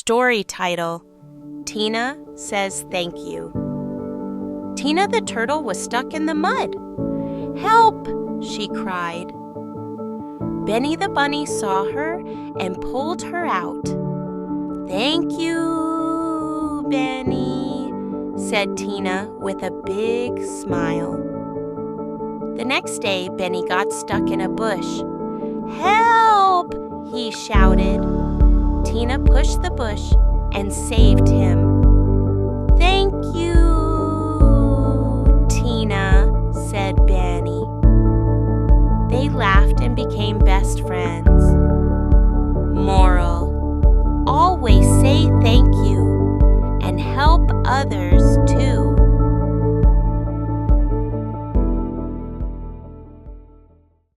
Story title: Tina Says Thank You. Tina the turtle was stuck in the mud. "Help!" she cried. Benny the bunny saw her and pulled her out. "Thank you, Benny," said Tina with a big smile. The next day, Benny got stuck in a bush. "Help!" he shouted. Tina pushed the bush and saved him. "Thank you, Tina," said Benny. They laughed and became best